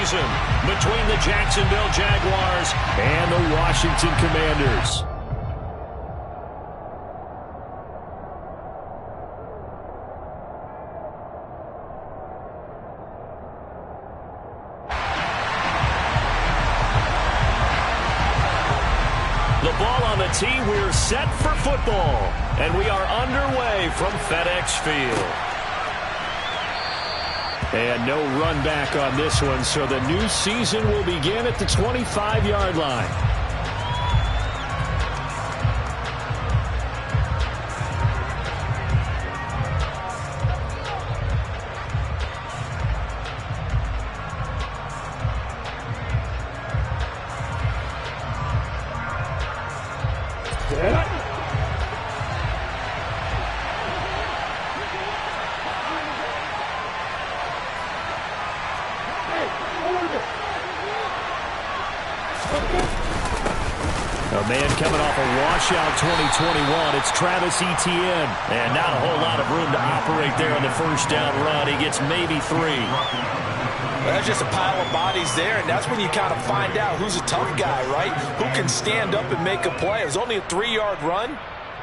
season between the Jacksonville Jaguars and the Washington Commanders. The ball on the tee, we're set for football, and we are underway from FedEx Field. And no run back on this one, so the new season will begin at the 25-yard line. A man coming off a washout 2021, it's Travis Etienne. And not a whole lot of room to operate there on the first down run. He gets maybe 3. Well, there's just a pile of bodies there, and that's when you kind of find out who's a tough guy, right? Who can stand up and make a play. It was only a 3-yard run,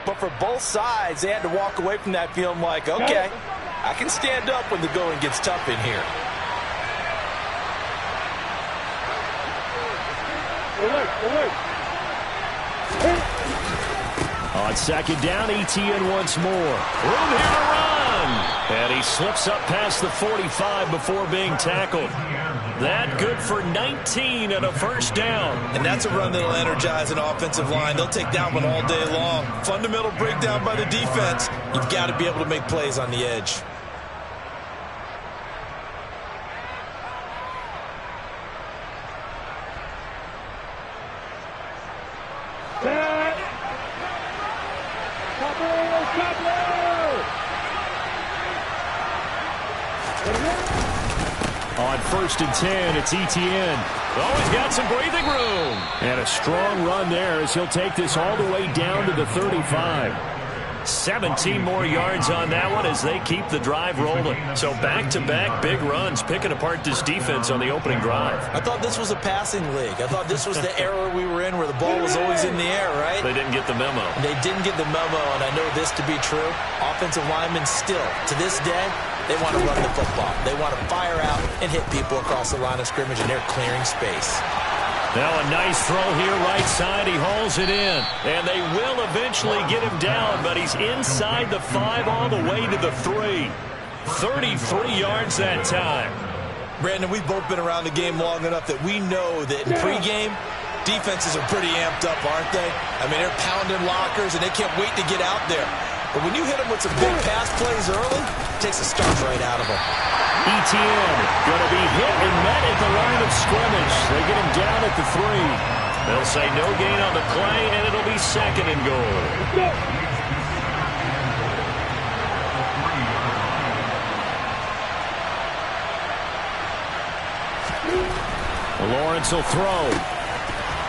but for both sides, they had to walk away from that feeling like, okay, I can stand up when the going gets tough in here. On second down, Etienne once more. Room here to run. And he slips up past the 45 before being tackled. That good for 19 and a first down. And that's a run that'll energize an offensive line. They'll take that one all day long. Fundamental breakdown by the defense. You've got to be able to make plays on the edge. On first and 10, it's Etienne. Oh, he's got some breathing room. And a strong run there as he'll take this all the way down to the 35. 17 more yards on that one as they keep the drive rolling. So back-to-back big runs, picking apart this defense on the opening drive. I thought this was a passing league. I thought this was the era we were in where the ball was always in the air, right? They didn't get the memo. They didn't get the memo, and I know this to be true. Offensive linemen still, to this day, they want to run the football. They want to fire out and hit people across the line of scrimmage, and they're clearing space. Now a nice throw here right side. He hauls it in. And they will eventually get him down, but he's inside the 5 all the way to the 3. 33 yards that time. Brandon, we've both been around the game long enough that we know that in pregame, defenses are pretty amped up, aren't they? I mean, they're pounding lockers, and they can't wait to get out there. But when you hit them with some big pass plays early, it takes the stars right out of them. Etienne going to be hit and met at the line of scrimmage. They get him down at the 3. They'll say no gain on the play, and it'll be second and goal. Lawrence will throw.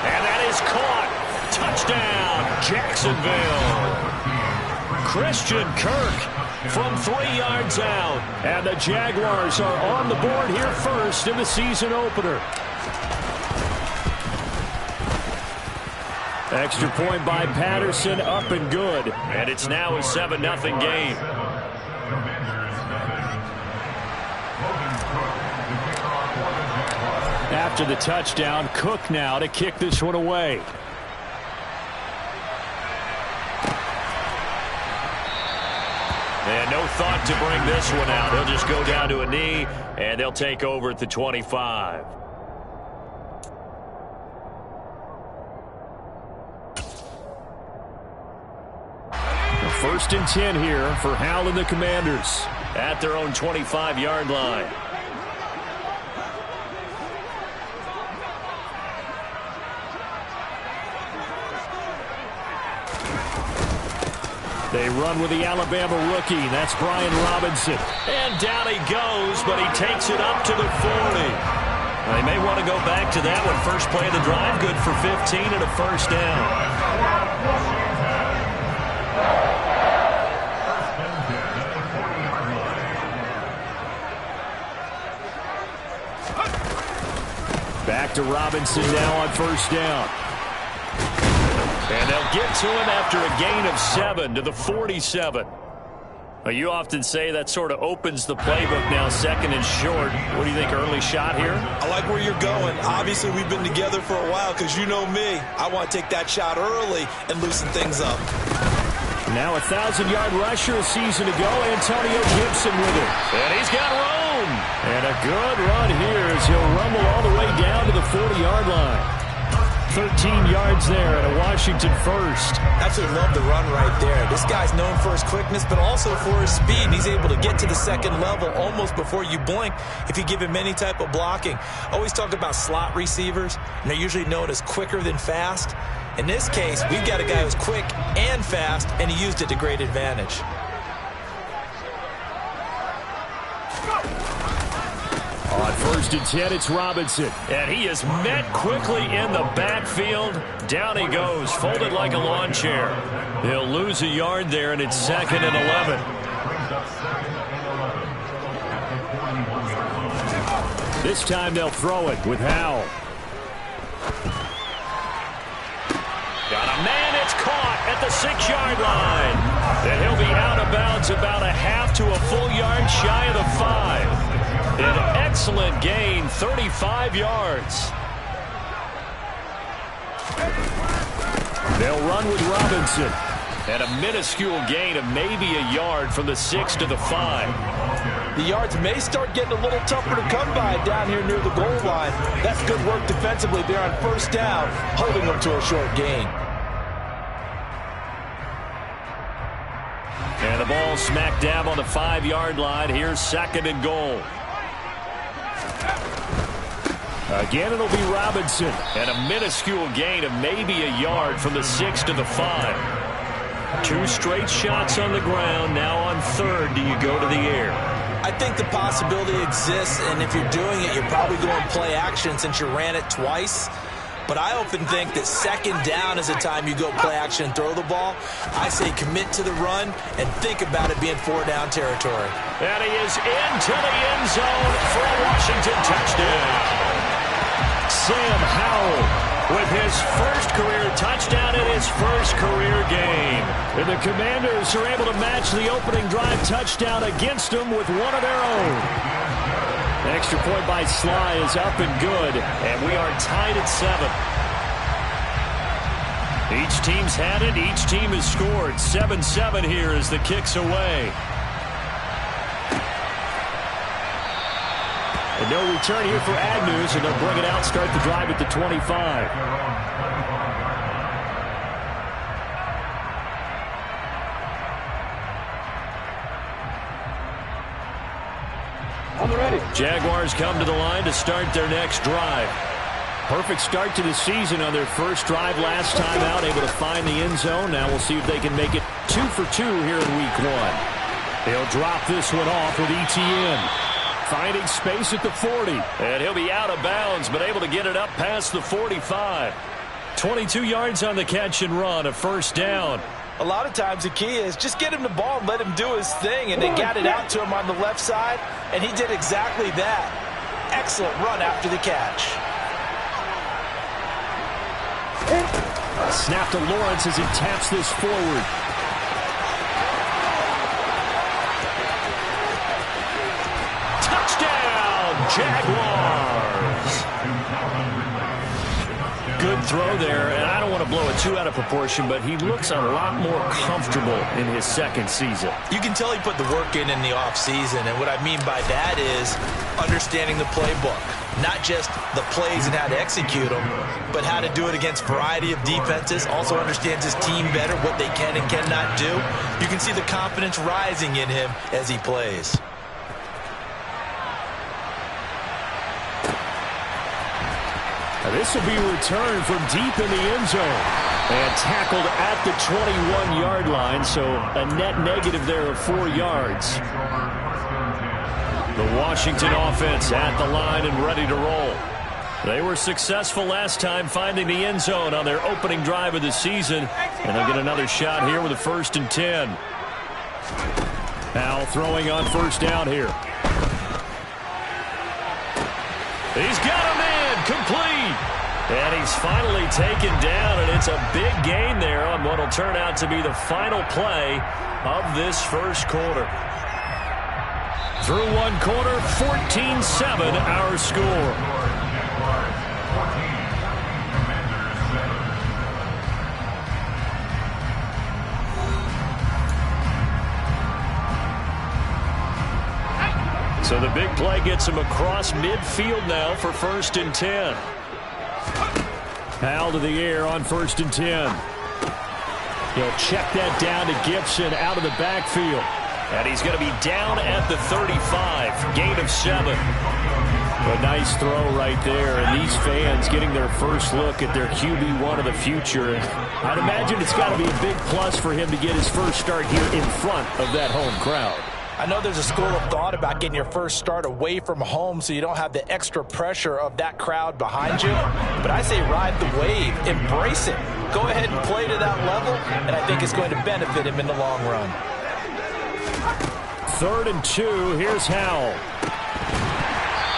And that is caught. Touchdown, Jacksonville. Christian Kirk from 3 yards out. And the Jaguars are on the board here first in the season opener. Extra point by Patterson, up and good. And it's now a 7-0 game. After the touchdown, Cook now to kick this one away. And no thought to bring this one out. They'll just go down to a knee, and they'll take over at the 25. First and 10 here for Hal and the Commanders at their own 25-yard line. They run with the Alabama rookie. That's Brian Robinson. And down he goes, but he takes it up to the 40. They may want to go back to that one. First play of the drive, good for 15 and a first down. Back to Robinson now on first down. And they'll get to him after a gain of 7 to the 47. Well, you often say that sort of opens the playbook now, second and short. What do you think, early shot here? I like where you're going. Obviously, we've been together for a while because you know me. I want to take that shot early and loosen things up. Now a 1,000-yard rusher a season ago, Antonio Gibson with it. And he's got room. And a good run here as he'll rumble all the way down to the 40-yard line. 13 yards there and a Washington first. Absolutely love the run right there. This guy's known for his quickness, but also for his speed. He's able to get to the second level almost before you blink if you give him any type of blocking. Always talk about slot receivers, and they're usually known as quicker than fast. In this case, we've got a guy who's quick and fast, and he used it to great advantage. On first and 10, it's Robinson. And he is met quickly in the backfield. Down he goes, folded like a lawn chair. He'll lose a yard there, and it's 2nd and 11. This time they'll throw it with Howell. Got a man, it's caught at the 6-yard line. And he'll be out of bounds about a half to a full yard shy of the 5. An excellent gain, 35 yards. They'll run with Robinson. And a minuscule gain of maybe a yard from the 6 to the 5. The yards may start getting a little tougher to come by down here near the goal line. That's good work defensively there on first down, holding them to a short gain. And the ball smack dab on the 5-yard line. Here's 2nd and goal. Again, it'll be Robinson. And a minuscule gain of maybe a yard from the 6 to the 5. 2 straight shots on the ground. Now on 3rd, do you go to the air? I think the possibility exists, and if you're doing it, you're probably going play action since you ran it twice. But I often think that 2nd down is the time you go play action and throw the ball. I say commit to the run and think about it being 4-down territory. And he is into the end zone for a Washington touchdown. Sam Howell with his first career touchdown in his first career game. And the Commanders are able to match the opening drive touchdown against them with one of their own. The extra point by Sly is up and good, and we are tied at 7. Each team's had it. Each team has scored. 7-7 here as the kick's away. And no return here for Agnew, so they'll bring it out, start the drive at the 25. Jaguars come to the line to start their next drive. Perfect start to the season on their first drive last time out, able to find the end zone. Now we'll see if they can make it 2 for 2 here in week 1. They'll drop this one off with ETN. Finding space at the 40. And he'll be out of bounds, but able to get it up past the 45. 22 yards on the catch and run, a first down. A lot of times the key is just get him the ball and let him do his thing, and they got it out to him on the left side, and he did exactly that. Excellent run after the catch. Snap to Lawrence as he taps this forward. Touchdown, Jaguars! Good throw there, and I don't want to blow it too out of proportion, but he looks a lot more comfortable in his second season. You can tell he put the work in the offseason, and what I mean by that is understanding the playbook. Not just the plays and how to execute them, but how to do it against a variety of defenses. Also understands his team better, what they can and cannot do. You can see the confidence rising in him as he plays. This will be returned from deep in the end zone. And tackled at the 21-yard line, so a net negative there of 4 yards. The Washington offense at the line and ready to roll. They were successful last time finding the end zone on their opening drive of the season. And they'll get another shot here with a 1st and 10. Howell throwing on first down here. He's got a man incomplete. And he's finally taken down, and it's a big gain there on what will turn out to be the final play of this first quarter. Through one quarter, 14-7 our score. So the big play gets him across midfield now for 1st and 10. Howell to the air on 1st and 10. He'll check that down to Gibson out of the backfield. And he's going to be down at the 35. Gain of 7. A nice throw right there. And these fans getting their first look at their QB1 of the future. I'd imagine it's got to be a big plus for him to get his first start here in front of that home crowd. I know there's a school of thought about getting your first start away from home so you don't have the extra pressure of that crowd behind you. But I say ride the wave. Embrace it. Go ahead and play to that level, and I think it's going to benefit him in the long run. 3rd and 2. Here's Howell.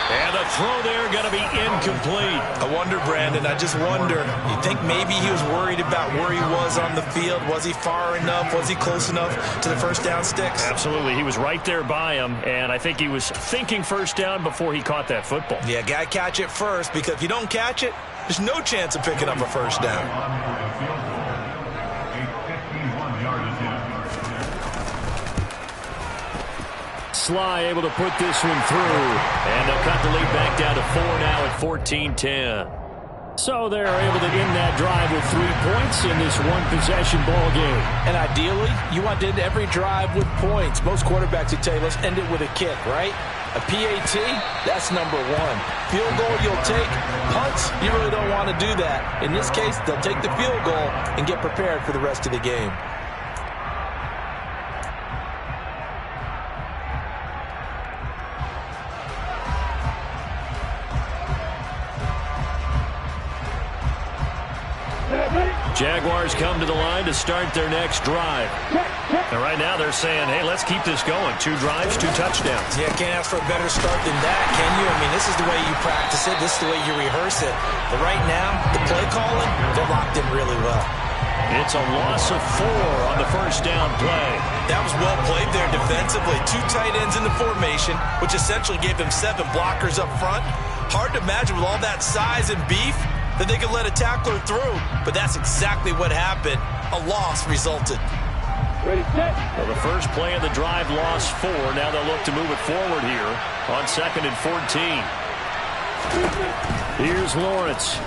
And the throw there going to be incomplete. I wonder, Brandon, I just wonder. You think maybe he was worried about where he was on the field? Was he far enough? Was he close enough to the first down sticks? Absolutely. He was right there by him, and I think he was thinking first down before he caught that football. Yeah, got to catch it first, because if you don't catch it, there's no chance of picking up a first down. Sly able to put this one through. And they'll cut the lead back down to 4 now at 14-10. So they're able to end that drive with 3 points in this one-possession ball game. And ideally, you want to end every drive with points. Most quarterbacks would tell you, let's end it with a kick, right? A PAT, that's number 1. Field goal you'll take. Punts, you really don't want to do that. In this case, they'll take the field goal and get prepared for the rest of the game. Jaguars come to the line to start their next drive. And right now they're saying, hey, let's keep this going. 2 drives, 2 touchdowns. Yeah, can't ask for a better start than that, can you? I mean, this is the way you practice it. This is the way you rehearse it. But right now, the play calling, they're locked in really well. It's a loss of 4 on the first down play. That was well played there defensively. 2 tight ends in the formation, which essentially gave them 7 blockers up front. Hard to imagine with all that size and beef that they could let a tackler through, but that's exactly what happened. A loss resulted. Ready, set. Well, the first play of the drive lost 4. Now they'll look to move it forward here on 2nd and 14. Here's Lawrence.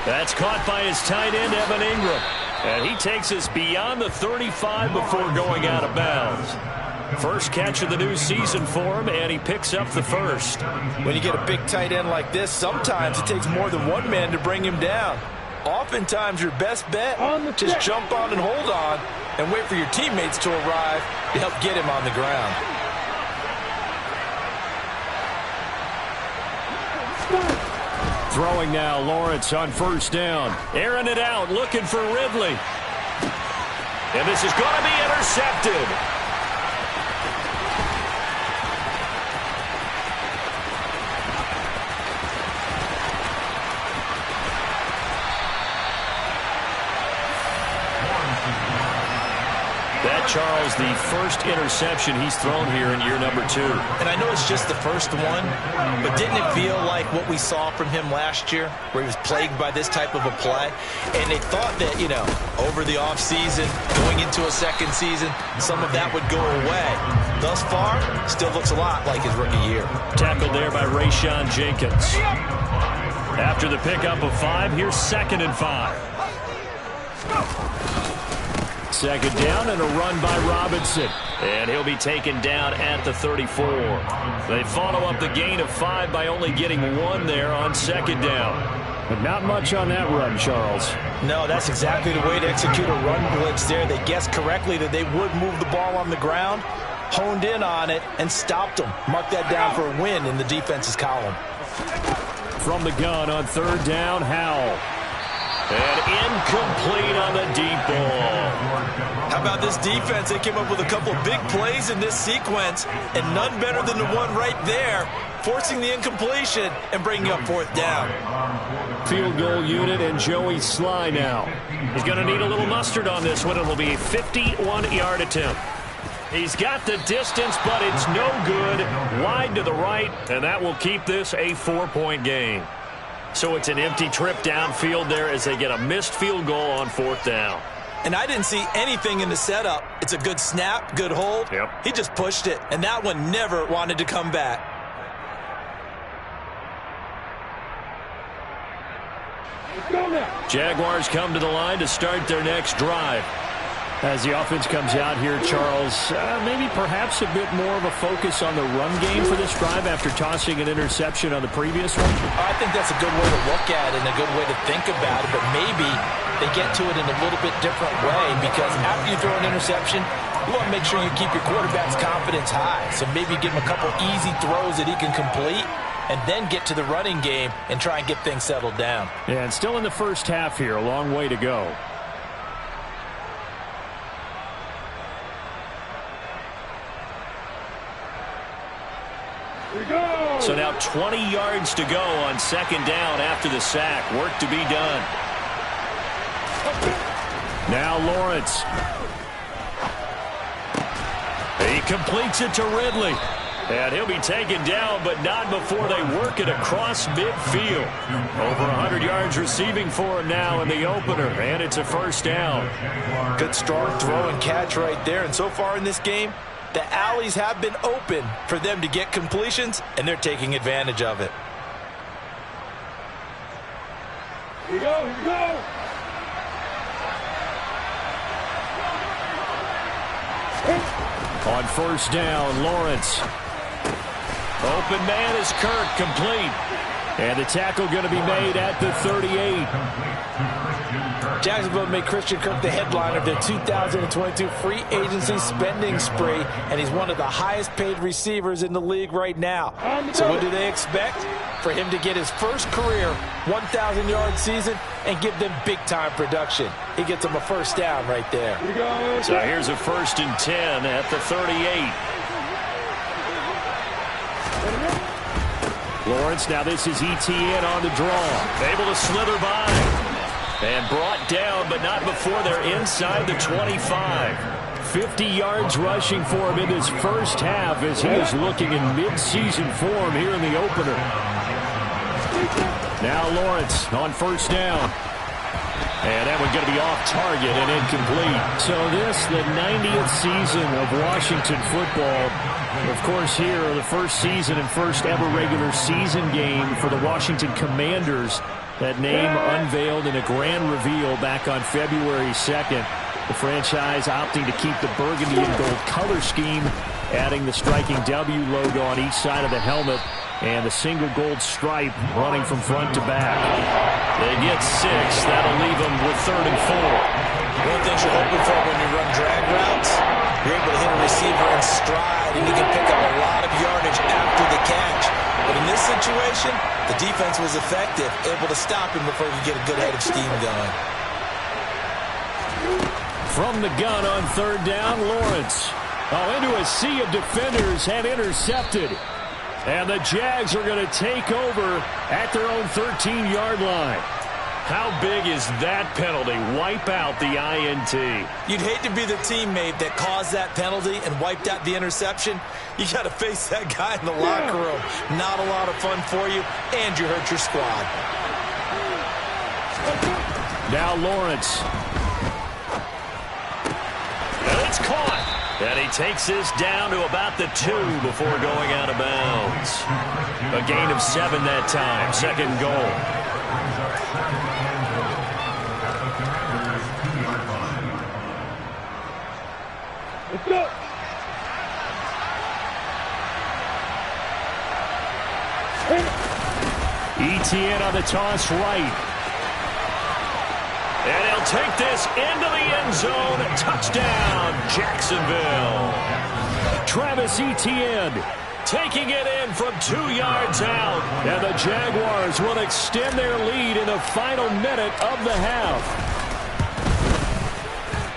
That's caught by his tight end, Evan Ingram. And he takes us beyond the 35 before going out of bounds. First catch of the new season for him, and he picks up the first. When you get a big tight end like this, sometimes it takes more than one man to bring him down. Oftentimes, your best bet, just jump on and hold on and wait for your teammates to arrive to help get him on the ground. Throwing now, Lawrence on first down. Airing it out, looking for Ridley. And this is going to be intercepted. Charles, the first interception he's thrown here in year number 2. And I know it's just the first one, but didn't it feel like what we saw from him last year, where he was plagued by this type of a play? And they thought that, you know, over the offseason, going into a second season, some of that would go away. Thus far, still looks a lot like his rookie year. Tackled there by Rayshon Jenkins. After the pickup of 5, here's 2nd and 5. Second down and a run by Robinson. And he'll be taken down at the 34. They follow up the gain of 5 by only getting 1 there on 2nd down. But not much on that run, Charles. No, that's exactly the way to execute a run blitz there. They guessed correctly that they would move the ball on the ground, honed in on it, and stopped them. Mark that down for a win in the defense's column. From the gun on 3rd down, Howell. And incomplete on the deep ball. How about this defense? They came up with a couple of big plays in this sequence, and none better than the one right there. forcing the incompletion and bringing up fourth down. Field goal unit and Joey Sly now. He's going to need a little mustard on this one. It will be a 51-yard attempt. He's got the distance, but it's no good. Wide to the right, and that will keep this a 4-point game. So it's an empty trip downfield there as they get a missed field goal on fourth down. And I didn't see anything in the setup. It's a good snap, good hold. Yep. He just pushed it, and that one never wanted to come back. Jaguars come to the line to start their next drive. As the offense comes out here, Charles, maybe perhaps a bit more of a focus on the run game for this drive after tossing an interception on the previous one? I think that's a good way to look at it and a good way to think about it, but maybe they get to it in a little bit different way because after you throw an interception, you want to make sure you keep your quarterback's confidence high. So maybe give him a couple easy throws that he can complete and then get to the running game and try and get things settled down. Yeah, and still in the first half here, a long way to go. So now 20 yards to go on second down after the sack. Work to be done. Now Lawrence. He completes it to Ridley. And he'll be taken down, but not before they work it across midfield. Over 100 yards receiving for him now in the opener, and it's a first down. Good strong throw and catch right there. And so far in this game, the alleys have been open for them to get completions, and they're taking advantage of it. Here we go, here we go. On first down, Lawrence. Open man is Kirk, complete. And the tackle going to be made at the 38. Jacksonville made Christian Kirk the headliner of their 2022 free agency spending spree, and he's one of the highest paid receivers in the league right now. So what do they expect? For him to get his first career 1,000-yard season and give them big-time production. He gets them a first down right there. So here's a 1st and 10 at the 38. Lawrence, now this is ETN on the draw. Able to slither by. And brought down, but not before they're inside the 25. 50 yards rushing for him in this first half as he is looking in mid-season form here in the opener. Now Lawrence on first down. And that one's going to be off target and incomplete. So this, the 90th season of Washington football. Of course, here, the first season and first ever regular season game for the Washington Commanders. That name unveiled in a grand reveal back on February 2nd. The franchise opting to keep the burgundy and gold color scheme, adding the striking W logo on each side of the helmet, and the single gold stripe running from front to back. They get 6. That'll leave them with 3rd and 4. One of the things you're hoping for when you run drag routes, you're able to hit a receiver in stride, and you can pick up a lot of yardage after the catch. But in this situation, the defense was effective, able to stop him before he could get a good head of steam going. From the gun on 3rd down, Lawrence. Into a sea of defenders and intercepted. And the Jags are going to take over at their own 13-yard line. How big is that penalty? Wipe out the INT. You'd hate to be the teammate that caused that penalty and wiped out the interception. You got to face that guy in the locker room. Not a lot of fun for you, and you hurt your squad. Now Lawrence. And it's caught. And he takes this down to about the 2 before going out of bounds. A gain of 7 that time. 2nd and goal. Let's go. ETN on the toss right. And he'll take this into the end zone. Touchdown, Jacksonville. Travis Etienne taking it in from 2 yards out. And the Jaguars will extend their lead in the final minute of the half.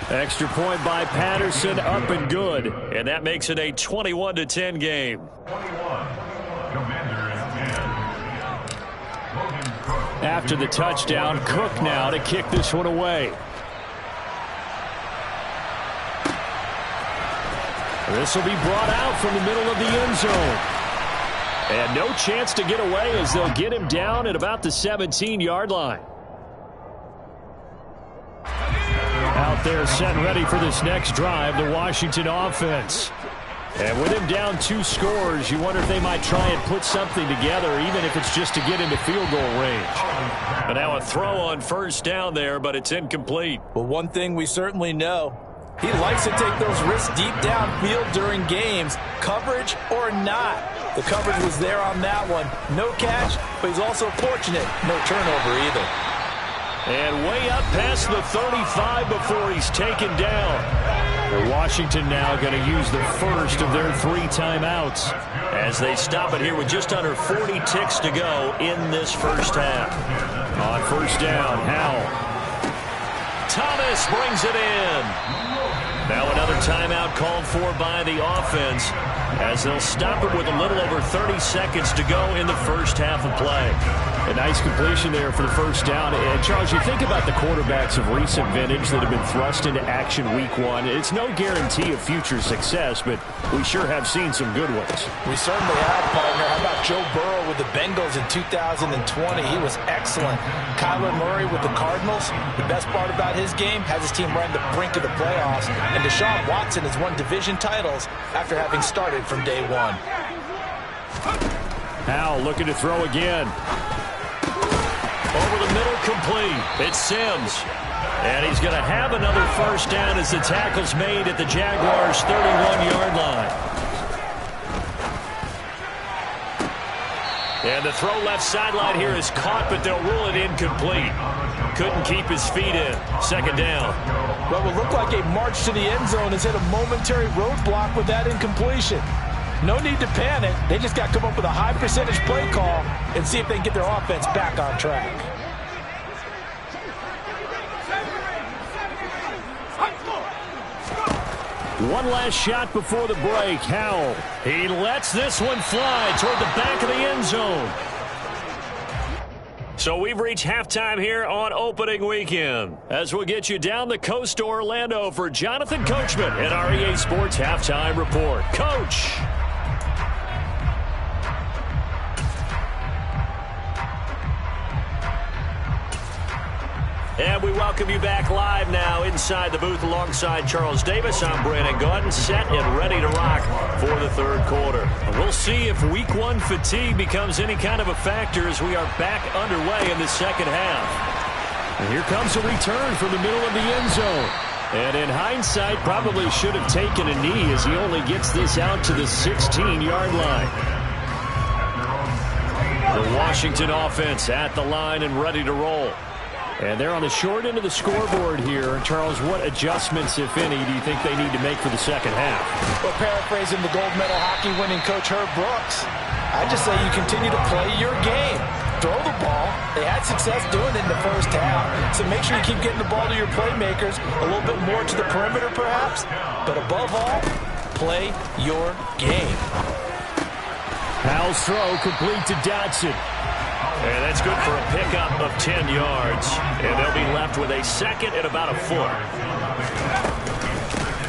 Extra point by Patterson, up and good. And that makes it a 21-10 game. 21, Commanders. after the touchdown. Cook now to kick this one away. This will be brought out from the middle of the end zone. And no chance to get away as they'll get him down at about the 17-yard line. Out there set and ready for this next drive, the Washington offense. And with him down 2 scores, you wonder if they might try and put something together, even if it's just to get into field goal range. And now a throw on first down there, but it's incomplete. Well, one thing we certainly know, he likes to take those risks deep downfield during games, coverage or not. The coverage was there on that one. No catch, but he's also fortunate. No turnover either. And way up past the 35 before he's taken down. Washington now going to use the first of their 3 timeouts as they stop it here with just under 40 ticks to go in this first half. On first down, Howell. Thomas brings it in. Now another timeout called for by the offense as they'll stop it with a little over 30 seconds to go in the first half of play. A nice completion there for the first down. And Charles, you think about the quarterbacks of recent vintage that have been thrust into action week 1. It's no guarantee of future success, but we sure have seen some good ones. We certainly have, partner. How about Joe Burrow with the Bengals in 2020? He was excellent. Kyler Murray with the Cardinals. The best part about his game, has his team right on the brink of the playoffs. And Deshaun Watson has won division titles after having started from day 1. Howell looking to throw again. Over the middle, complete. It's Sims. And he's going to have another first down as the tackle's made at the Jaguars' 31-yard line. And the throw left sideline here is caught, but they'll rule it incomplete. Couldn't keep his feet in. Second down. What will look like a march to the end zone has hit a momentary roadblock with that incompletion. No need to panic. They just got to come up with a high percentage play call and see if they can get their offense back on track. One last shot before the break. Howell. He lets this one fly toward the back of the end zone. So we've reached halftime here on opening weekend. As we'll get you down the coast to Orlando for Jonathan Coachman at our EA Sports Halftime Report. Coach. And we welcome you back live now inside the booth alongside Charles Davis. I'm Brandon Gordon, set and ready to rock for the third quarter. And we'll see if week 1 fatigue becomes any kind of a factor as we are back underway in the second half. And here comes a return from the middle of the end zone. And in hindsight, probably should have taken a knee as he only gets this out to the 16-yard line. The Washington offense at the line and ready to roll. And they're on the short end of the scoreboard here. And Charles, what adjustments, if any, do you think they need to make for the second half? Well, paraphrasing the gold medal hockey winning coach Herb Brooks, I just say you continue to play your game. Throw the ball. They had success doing it in the first half. So make sure you keep getting the ball to your playmakers, a little bit more to the perimeter perhaps. But above all, play your game. Howell's throw complete to Dotson. And that's good for a pickup of 10 yards. And they'll be left with a second and about a foot.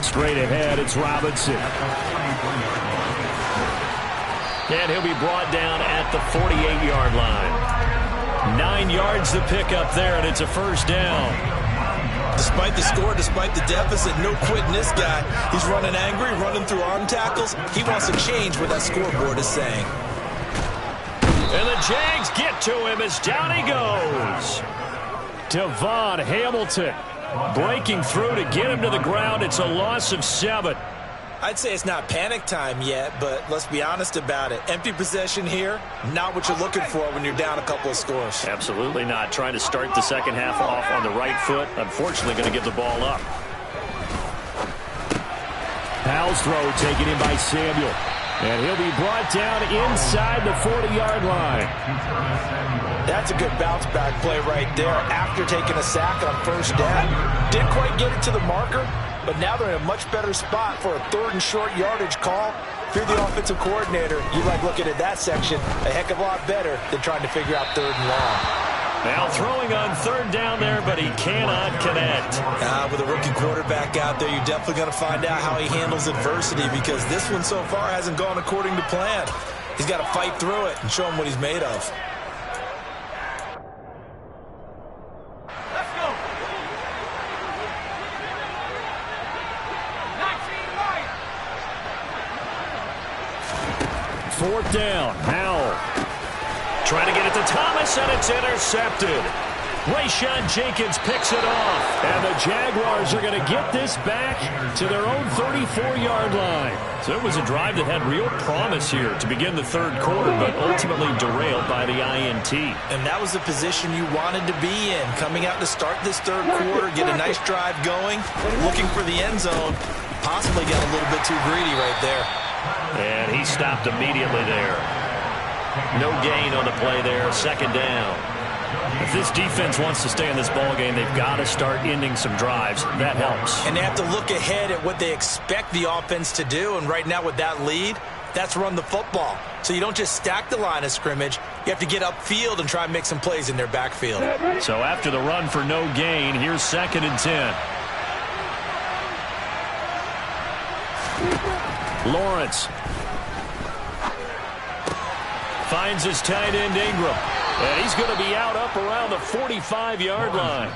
Straight ahead, it's Robinson. And he'll be brought down at the 48-yard line. 9 yards to pick up there, and it's a first down. Despite the score, despite the deficit, no quitting this guy. He's running angry, running through arm tackles. He wants to change what that scoreboard is saying. And the Jags get to him as down he goes. Devon Hamilton breaking through to get him to the ground. It's a loss of 7. I'd say it's not panic time yet, but let's be honest about it. Empty possession here, not what you're looking for when you're down a couple of scores. Absolutely not. Trying to start the second half off on the right foot. Unfortunately, going to give the ball up. Howell's throw taken in by Samuel. And he'll be brought down inside the 40-yard line. That's a good bounce-back play right there after taking a sack on first down. Didn't quite get it to the marker, but now they're in a much better spot for a third and short yardage call. If you're the offensive coordinator, you like looking at that section a heck of a lot better than trying to figure out third and long. Now throwing on third down there, but he cannot connect. With a rookie quarterback out there, you're definitely going to find out how he handles adversity, because this one so far hasn't gone according to plan. He's got to fight through it and show him what he's made of. Fourth down. Howell trying to get it to Thomas, and it's intercepted. Rayshawn Jenkins picks it off. And the Jaguars are going to get this back to their own 34-yard line. So it was a drive that had real promise here to begin the third quarter, but ultimately derailed by the INT. And that was the position you wanted to be in, coming out to start this third quarter, get a nice drive going, looking for the end zone. Possibly got a little bit too greedy right there. And he stopped immediately there. No gain on the play there, second down. If this defense wants to stay in this ballgame, they've got to start ending some drives. That helps. And they have to look ahead at what they expect the offense to do. And right now with that lead, that's run the football. So you don't just stack the line of scrimmage. You have to get upfield and try and make some plays in their backfield. So after the run for no gain, here's 2nd and 10. Lawrence finds his tight end Ingram. And he's going to be out up around the 45-yard line.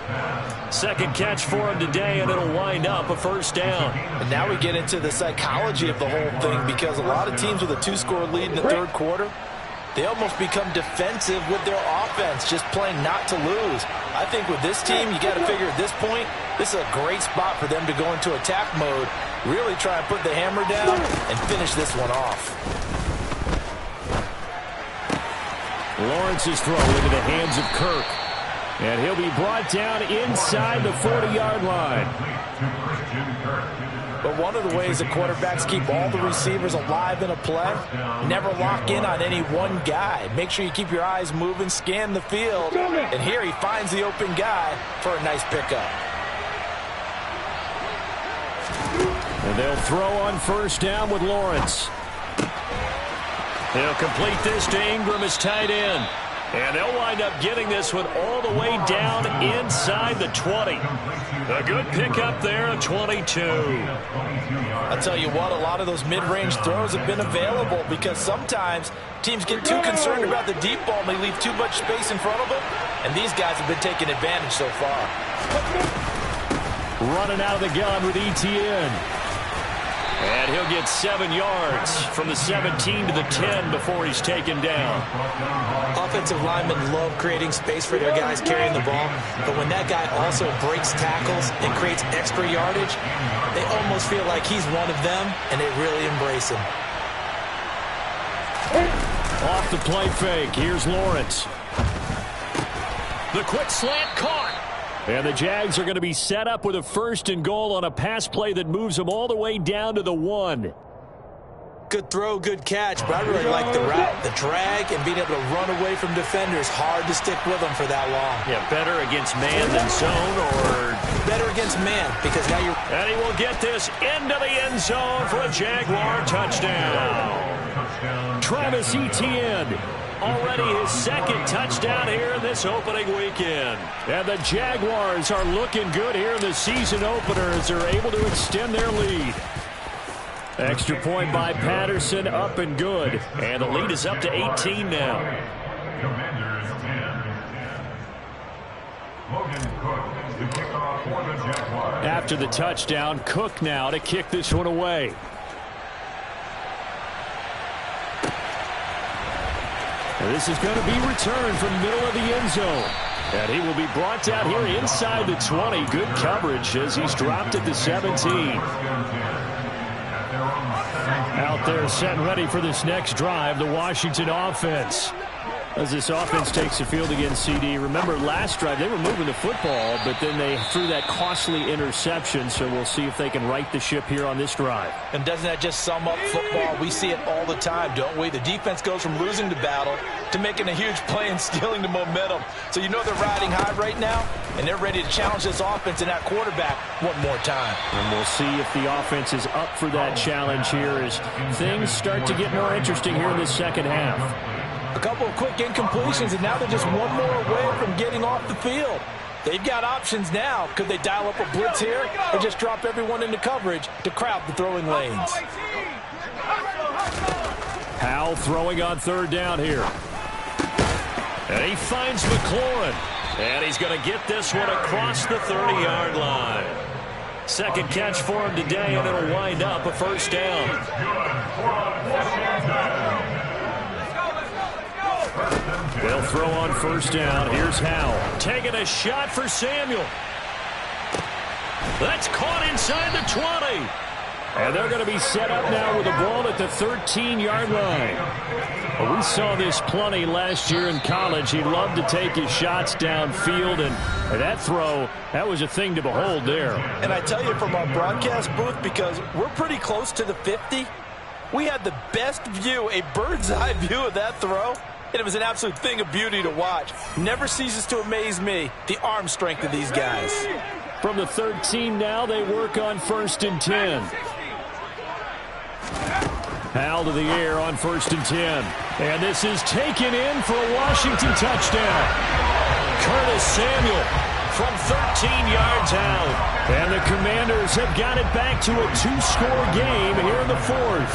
Second catch for him today, and it'll wind up a first down. And now we get into the psychology of the whole thing, because a lot of teams with a 2-score lead in the third quarter, they almost become defensive with their offense, just playing not to lose. I think with this team, you got to figure at this point, this is a great spot for them to go into attack mode, really try and put the hammer down and finish this one off. Lawrence's throw into the hands of Kirk. And he'll be brought down inside the 40-yard line. But one of the ways that quarterbacks keep all the receivers alive in a play, never lock in on any one guy. Make sure you keep your eyes moving, scan the field. And here he finds the open guy for a nice pickup. And they'll throw on first down with Lawrence. He'll complete this to Ingram, his tight end. And they'll wind up getting this one all the way down inside the 20. A good pickup there at 22. I'll tell you what, a lot of those mid-range throws have been available, because sometimes teams get too concerned about the deep ball and they leave too much space in front of them. And these guys have been taking advantage so far. Running out of the gun with ETN. And he'll get 7 yards from the 17 to the 10 before he's taken down. Offensive linemen love creating space for their guys carrying the ball, but when that guy also breaks tackles and creates extra yardage, they almost feel like he's one of them, and they really embrace him. Off the play fake, here's Lawrence. The quick slant caught. And the Jags are going to be set up with a 1st and goal on a pass play that moves them all the way down to the 1. Good throw, good catch, but I really like the route, the drag, and being able to run away from defenders. Hard to stick with them for that long. Yeah, better against man than zone, or better against man, because now you're... And he will get this into the end zone for a Jaguar touchdown. Travis Etienne. Already his 2nd touchdown here in this opening weekend. And the Jaguars are looking good here in the season opener as they're able to extend their lead. Extra point by Patterson, up and good. And the lead is up to 18 now. After the touchdown, Cook now to kick this one away. And this is going to be returned from the middle of the end zone. And he will be brought down here inside the 20. Good coverage as he's dropped at the 17. Out there set and ready for this next drive, the Washington offense. As this offense takes the field against CD. Remember, last drive, they were moving the football, but then they threw that costly interception, so we'll see if they can right the ship here on this drive. And doesn't that just sum up football? We see it all the time, don't we? The defense goes from losing the battle to making a huge play and stealing the momentum. So you know they're riding high right now, and they're ready to challenge this offense and that quarterback one more time. And we'll see if the offense is up for that challenge here as things start to get more interesting here in the second half. A couple of quick incompletions, and now they're just one more away from getting off the field. They've got options now. Could they dial up a blitz here or just drop everyone into coverage to crowd the throwing lanes? Howell throwing on third down here. And he finds McLaurin. And he's going to get this one across the 30-yard line. Second catch for him today, and it'll wind up a first down. They'll throw on first down. Here's Howell. Taking a shot for Samuel. That's caught inside the 20. And they're going to be set up now with the ball at the 13-yard line. Well, we saw this plenty last year in college. He loved to take his shots downfield, and that throw, that was a thing to behold there. And I tell you, from our broadcast booth, because we're pretty close to the 50, we had the best view, a bird's-eye view of that throw, and it was an absolute thing of beauty to watch. Never ceases to amaze me, the arm strength of these guys. From the 13 now, they work on 1st and 10. Howell to the air on 1st and 10. And this is taken in for a Washington touchdown. Curtis Samuel from 13 yards out. And the Commanders have got it back to a 2-score game here in the 4th.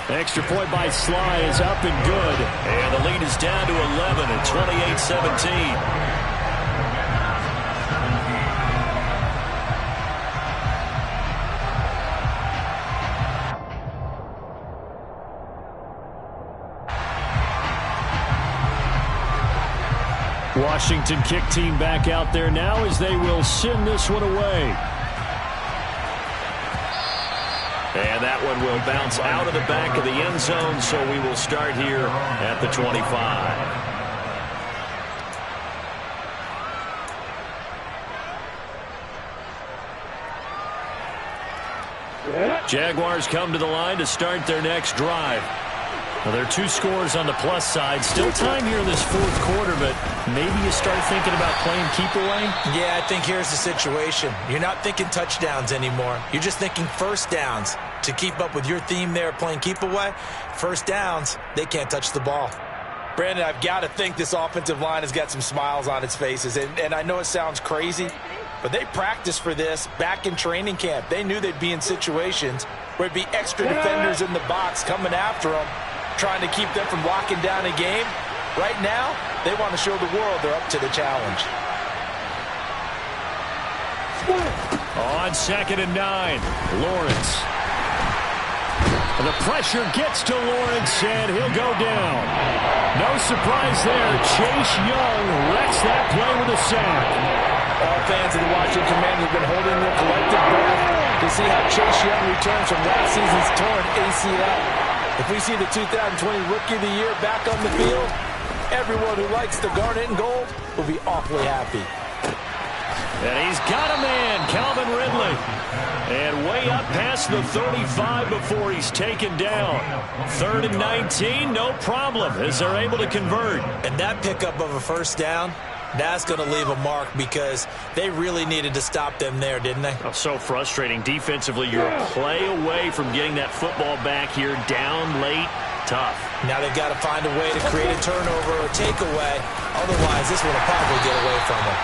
Extra point by Sly is up and good. And the lead is down to 11 at 28-17. Washington kick team back out there now as they will send this one away. And that one will bounce out of the back of the end zone, so we will start here at the 25. Jaguars come to the line to start their next drive. Well, there are 2 scores on the plus side. Still time here in this 4th quarter, but maybe you start thinking about playing keep away? Yeah, I think here's the situation. You're not thinking touchdowns anymore. You're just thinking first downs. To keep up with your theme there, playing keep away, first downs, they can't touch the ball. Brandon, I've got to think this offensive line has got some smiles on its faces. And I know it sounds crazy, but they practiced for this back in training camp. They knew they'd be in situations where it'd be extra defenders in the box coming after them, trying to keep them from locking down a game. Right now, they want to show the world they're up to the challenge. On 2nd and 9, Lawrence. And the pressure gets to Lawrence, and he'll go down. No surprise there. Chase Young wrecks that play with a sack. All fans of the Washington Commanders have been holding their collective breath to see how Chase Young returns from last season's torn ACL. If we see the 2020 Rookie of the Year back on the field, everyone who likes the garnet and gold will be awfully happy. And he's got a man, Calvin Ridley. And way up past the 35 before he's taken down. 3rd and 19, no problem, as they're able to convert. And that pickup of a first down, that's going to leave a mark because they really needed to stop them there, didn't they? Oh, so frustrating. Defensively, you're a play away from getting that football back here, down late. Tough. Now they've got to find a way to create a turnover or takeaway. Otherwise, this one will probably get away from them.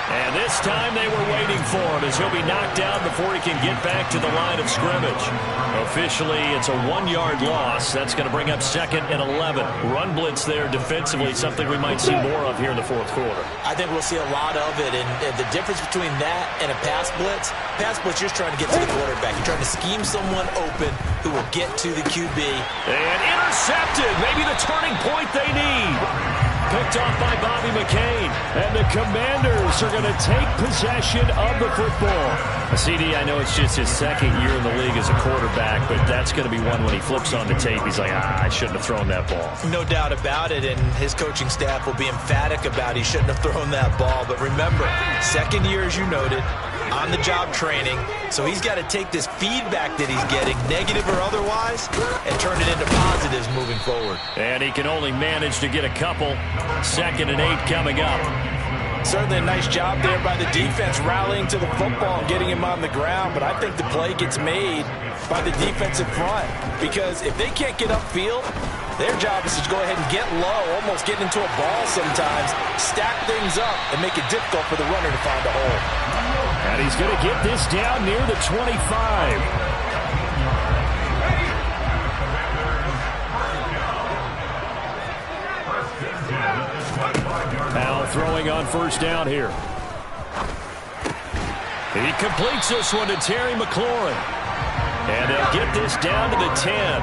And this time they were waiting for him as he'll be knocked down before he can get back to the line of scrimmage. Officially, it's a 1-yard loss. That's going to bring up 2nd and 11. Run blitz there defensively, something we might see more of here in the 4th quarter. I think we'll see a lot of it. And the difference between that and a pass blitz, you're just trying to get to the quarterback. You're trying to scheme someone open who will get to the QB. And intercepted. Maybe the turning point they need. Picked off by Bobby McCain. And the Commanders are going to take possession of the football. CD, I know it's just his 2nd year in the league as a quarterback, but that's going to be one when he flips on the tape. He's like, I shouldn't have thrown that ball. No doubt about it, and his coaching staff will be emphatic about he shouldn't have thrown that ball. But remember, 2nd year, as you noted, on-the-job training, so he's got to take this feedback that he's getting, negative or otherwise, and turn it into positives moving forward. And he can only manage to get a couple. 2nd and 8 coming up. Certainly a nice job there by the defense rallying to the football and getting him on the ground, but I think the play gets made by the defensive front because if they can't get upfield, their job is to go ahead and get low, almost get into a ball sometimes, stack things up, and make it difficult for the runner to find a hole. And he's going to get this down near the 25. Now throwing on first down here. He completes this one to Terry McLaurin. And they'll get this down to the 10.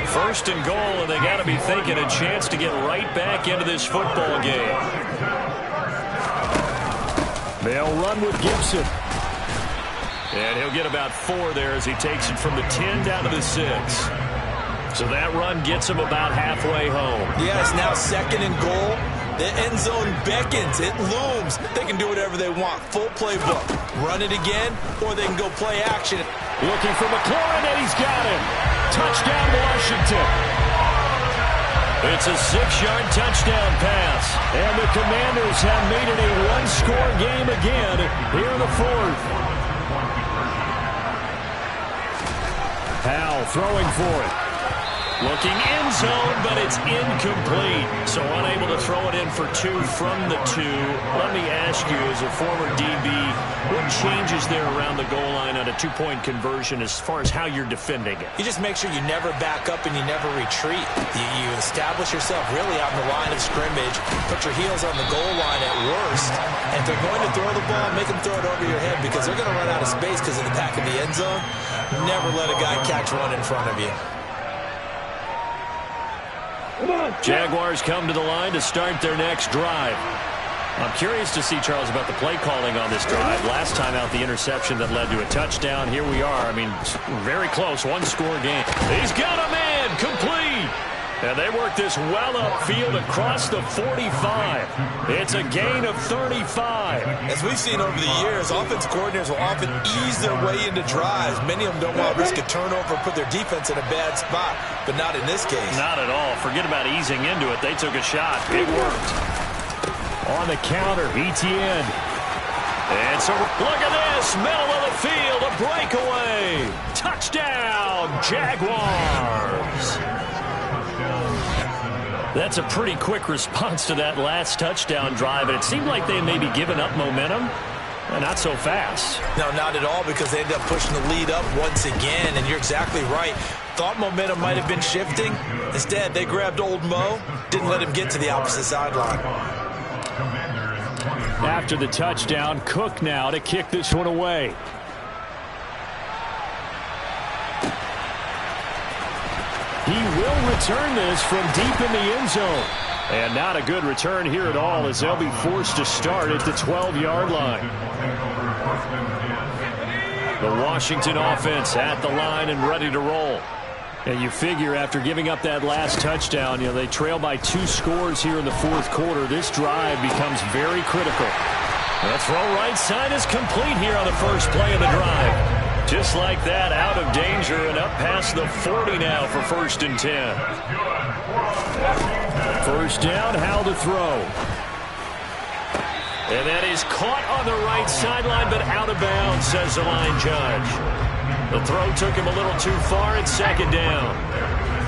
First and goal, and they got to be thinking a chance to get right back into this football game. They'll run with Gibson. And he'll get about 4 there as he takes it from the 10 down to the 6. So that run gets him about halfway home. Yeah, it's now second and goal. The end zone beckons. It looms. They can do whatever they want. Full playbook. Run it again, or they can go play action. Looking for McLaurin, and he's got him. Touchdown, Washington. It's a 6-yard touchdown pass. And the Commanders have made it a one-score game again here in the 4th. Powell throwing for it. Looking end zone, but it's incomplete. So unable to throw it in for 2 from the 2. Let me ask you, as a former DB, what changes there around the goal line on a 2-point conversion as far as how you're defending it? You just make sure you never back up and you never retreat. You establish yourself really on the line of scrimmage, put your heels on the goal line at worst, and if they're going to throw the ball, make them throw it over your head because they're going to run out of space because of the back of the end zone. Never let a guy catch one in front of you. Jaguars come to the line to start their next drive. I'm curious to see, Charles, about the play calling on this drive. Last time out, the interception that led to a touchdown. Here we are. I mean, very close, one-score game. He's got a man, complete. And they work this well upfield across the 45. It's a gain of 35. As we've seen over the years, offense coordinators will often ease their way into drives. Many of them don't want to risk a turnover, put their defense in a bad spot, but not in this case. Not at all. Forget about easing into it. They took a shot. It worked. On the counter, Etienne. And so look at this, middle of the field, a breakaway. Touchdown, Jaguars. That's a pretty quick response to that last touchdown drive, and it seemed like they may be giving up momentum. Not so fast. No, not at all, because they ended up pushing the lead up once again, and you're exactly right. Thought momentum might have been shifting. Instead, they grabbed old Mo, didn't let him get to the opposite sideline. After the touchdown, Cook now to kick this one away. He will return this from deep in the end zone. And not a good return here at all, as they'll be forced to start at the 12-yard line. The Washington offense at the line and ready to roll. And you figure after giving up that last touchdown, they trail by 2 scores here in the 4th quarter. This drive becomes very critical. The throw right side is complete here on the first play of the drive. Just like that, out of danger and up past the 40 now for 1st and 10. First down, Howell to throw. And that is caught on the right sideline, but out of bounds, says the line judge. The throw took him a little too far. It's 2nd down.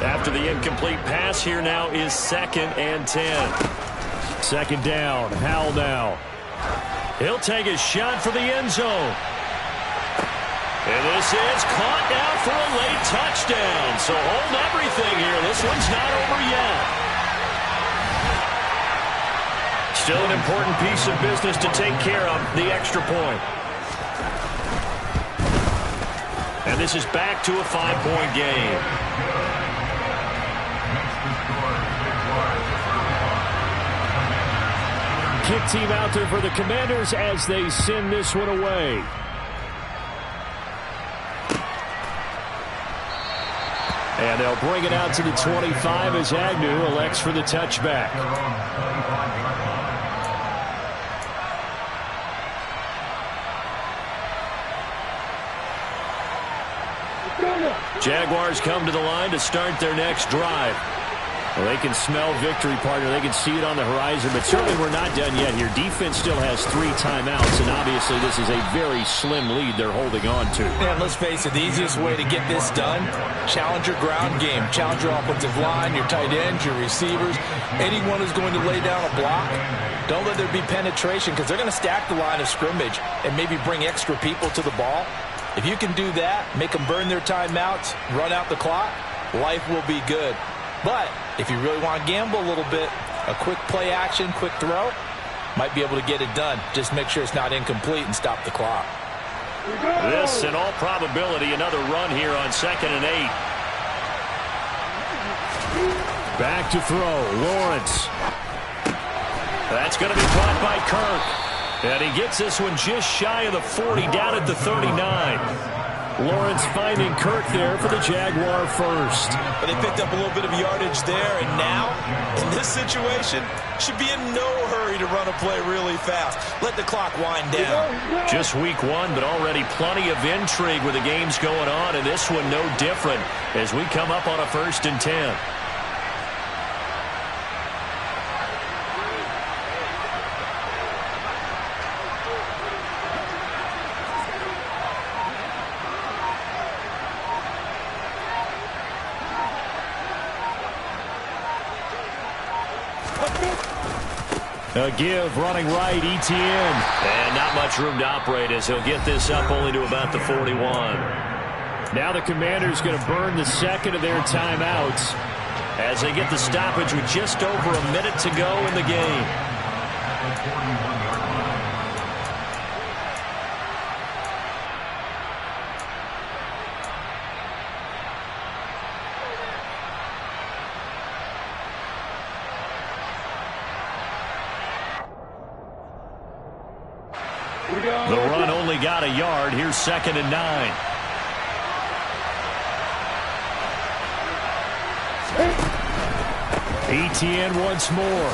After the incomplete pass, here now is 2nd and 10. 2nd down, Howell now. He'll take a shot for the end zone. And this is caught now for a late touchdown. So hold everything here. This one's not over yet. Still an important piece of business to take care of, the extra point. And this is back to a 5-point game. Kick team out there for the Commanders as they send this one away. And they'll bring it out to the 25 as Agnew elects for the touchback. Jaguars come to the line to start their next drive. Well, they can smell victory, partner. They can see it on the horizon, but certainly we're not done yet here. Defense still has 3 timeouts, and obviously this is a very slim lead they're holding on to. And let's face it, the easiest way to get this done, challenge your ground game. Challenge your offensive line, your tight ends, your receivers, anyone who's going to lay down a block. Don't let there be penetration because they're going to stack the line of scrimmage and maybe bring extra people to the ball. If you can do that, make them burn their timeouts, run out the clock, life will be good. But if you really want to gamble a little bit, a quick play action, quick throw, might be able to get it done. Just make sure it's not incomplete and stop the clock. This, in all probability, another run here on 2nd and 8. Back to throw, Lawrence. That's going to be caught by Kirk. And he gets this one just shy of the 40, down at the 39. Lawrence finding Kirk there for the Jaguar first. But they picked up a little bit of yardage there, and now, in this situation, should be in no hurry to run a play really fast. Let the clock wind down. Just week 1, but already plenty of intrigue with the games going on, and this one no different as we come up on a 1st and 10. A give, running right, Etienne. And not much room to operate as he'll get this up only to about the 41. Now the Commanders going to burn the 2nd of their timeouts as they get the stoppage with just over a minute to go in the game. The run only got a yard. Here's 2nd and 9. Etienne once more.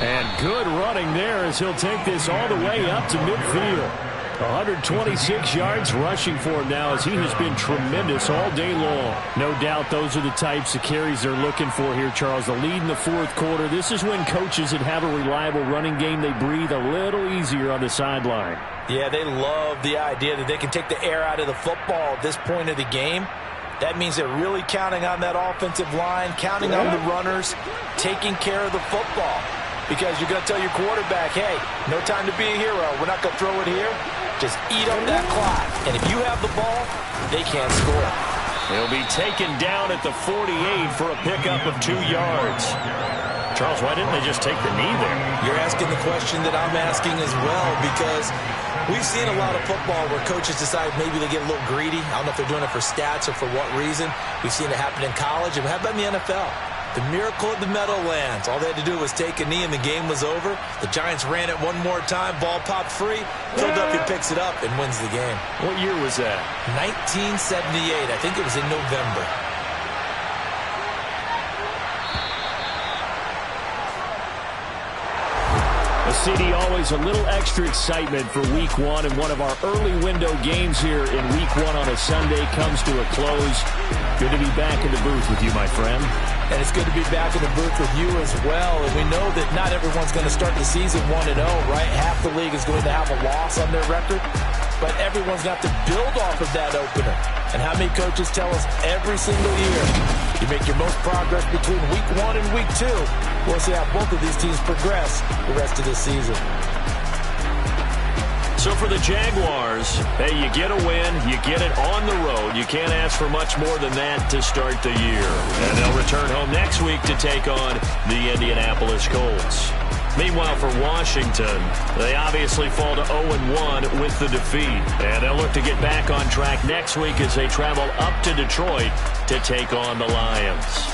And good running there as he'll take this all the way up to midfield. 126 yards rushing for him now as he has been tremendous all day long. No doubt those are the types of carries they're looking for here, Charles. The lead in the 4th quarter. This is when coaches that have a reliable running game, they breathe a little easier on the sideline. Yeah, they love the idea that they can take the air out of the football at this point of the game. That means they're really counting on that offensive line, counting on the runners, taking care of the football. Because you're going to tell your quarterback, hey, no time to be a hero. We're not going to throw it here. Just eat up that clock. And if you have the ball, they can't score. He'll be taken down at the 48 for a pickup of 2 yards. Charles, why didn't they just take the knee there? You're asking the question that I'm asking as well, because we've seen a lot of football where coaches decide maybe they get a little greedy. I don't know if they're doing it for stats or for what reason. We've seen it happen in college. And how about in the NFL? The miracle of the Meadowlands. All they had to do was take a knee and the game was over. The Giants ran it one more time. Ball popped free. Philadelphia picks it up and wins the game. What year was that? 1978. I think it was in November. CD, always a little extra excitement for week 1, and one of our early window games here in week 1 on a Sunday comes to a close. Good to be back in the booth with you, my friend. And it's good to be back in the booth with you as well. And we know that not everyone's going to start the season 1-0, right? Half the league is going to have a loss on their record. But everyone's got to build off of that opener. And how many coaches tell us every single year, you make your most progress between week 1 and week 2. We'll see how both of these teams progress the rest of this season. So for the Jaguars, hey, you get a win, you get it on the road. You can't ask for much more than that to start the year. And they'll return home next week to take on the Indianapolis Colts. Meanwhile, for Washington, they obviously fall to 0-1 with the defeat. And they'll look to get back on track next week as they travel up to Detroit to take on the Lions.